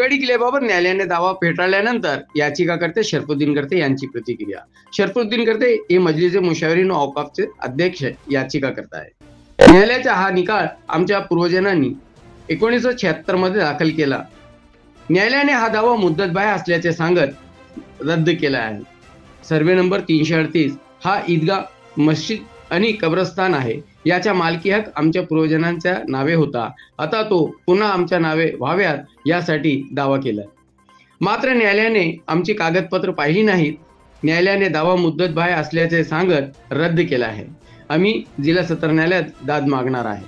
फुलगडी किल्ल्याबाबत न्यायालयाने दावा फेटाळल्यानंतर याचिकाकर्ते शरफुद्दीन करते यांची प्रतिक्रिया. शरफुद्दीन करते हे मजलिस मुशावरीन औकाफचे अध्यक्ष याचिकाकर्ता आहे. न्यायालयाचा हा निकाल आमच्या पूर्वजांनी 1976 मध्ये दाखल केला. न्यायालयाने हा दावा मुद्दतबाह्य असल्याचे सांगत रद्द केला आहे. सर्वे नंबर 338 हा ईदगाह, मस्जिद आणि कब्रस्तान आहे. याचा मालकी हक आमच्या पूर्वजांच्या नावे होता. आता तो पुन्हा आमच्या नावे व्हाव्यात यासाठी दावा केला. मात्र न्यायालयाने आमची कागदपत्र पाहिली नाहीत. न्यायालयाने दावा मुद्दतबाह्य असल्याचे सांगत रद्द केला आहे. आम्ही जिल्हा सत्र न्यायालयात दाद मागणार आहे.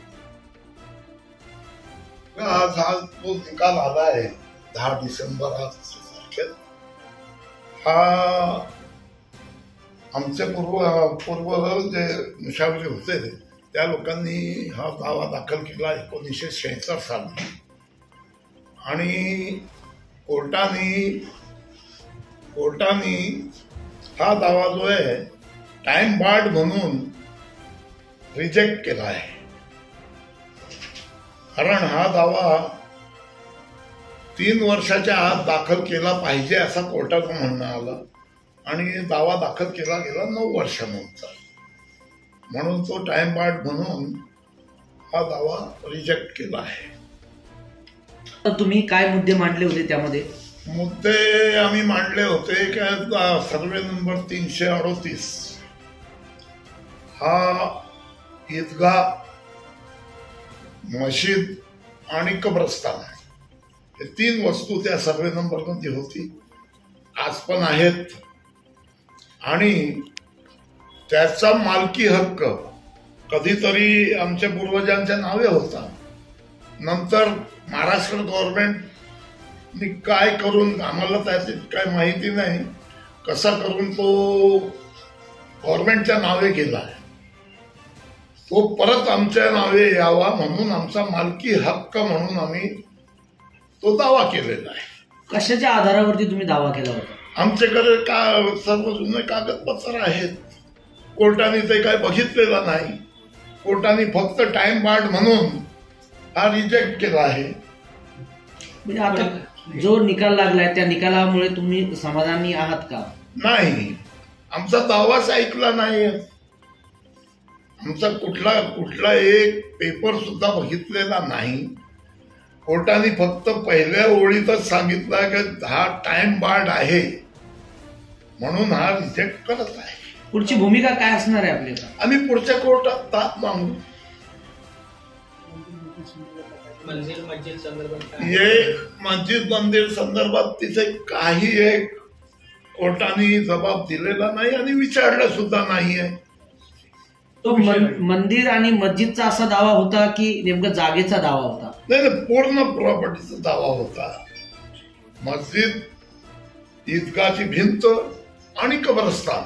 आज तो निकाल आला आहे 10 डिसेंबर हा आमचे पूर्व जे मुशावरी होते त्या लोकांनी हा दावा दाखल केला 1976 साली आणि कोर्टाने हा दावा जो आहे टाइम बार्ड म्हणून रिजेक्ट केला आहे. कारण हा दावा 3 वर्षाच्या आत दाखल केला पाहिजे असा कोर्टाचं म्हणणं आलं आणि दावा दाखल केला गेला 9 वर्षानंतर. म्हणून तो टाइम बार्ड म्हणून हा दावा रिजेक्ट केला आहे. तर तुम्ही काय मुद्दे मांडले होते? त्यामध्ये मुद्दे आम्ही मांडले होते की सर्वे नंबर 338 हा ईदगाह, मशीद आणि कब्रस्तान हे 3 वस्तू त्या सर्वे नंबर मध्ये होती, आज पण आहेत. आणि त्याचा मालकी हक्क कधीतरी आमच्या पूर्वजांच्या नावे होता. नंतर महाराष्ट्र गव्हर्नमेंटनी काय करून, आम्हाला त्याची काय माहिती नाही, कसा करून तो गव्हर्नमेंटच्या नावे गेला आहे. तो परत आमच्या नावे यावा म्हणून आमचा मालकी हक्क म्हणून आम्ही तो दावा केलेला आहे. कशाच्या आधारावरती तुम्ही दावा केला होता? आमच्याकडे सर्व जुने कागदपत्र आहेत. कोर्टाने ते काय बघितलेलं नाही. कोर्टाने फक्त टाइम बार्ड म्हणून हा रिजेक्ट केला आहे. म्हणजे आता जो निकाल लागलाय त्या निकालामुळे तुम्ही समाधानी आहात का? नाही, आमचा दावाच ऐकला नाही. आमचा कुठला एक पेपर सुद्धा बघितलेला नाही. कोर्टाने फक्त पहिल्या ओळीतच सांगितलं की हा टाइम बार्ड आहे म्हणून हा रिजेक्ट करत आहे. पुढची भूमिका काय असणार आहे आपली? आम्ही पुढच्या कोर्टात दाद मागू. मस्जिद मंदिर संदर्भात तिथे काही एक कोर्टाने जबाब दिलेला नाही आणि विचारलं सुद्धा नाहीये. तो मंदिर आणि मस्जिदचा असा दावा होता की नेमकं जागेचा दावा होता? नाही, पूर्ण प्रॉपर्टीचा दावा होता. मस्जिद, ईदगाहची भिंत आणि कब्रस्तान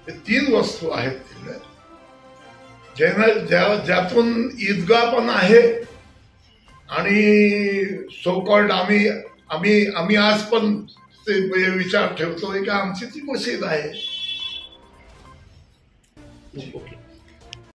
हे 3 वस्तू आहेत ज्यातून ईदगाह पण आहे आणि सो कॉल्ड आम्ही आज पण ते विचार ठेवतोय की आमची ती मशीद आहे. ओके.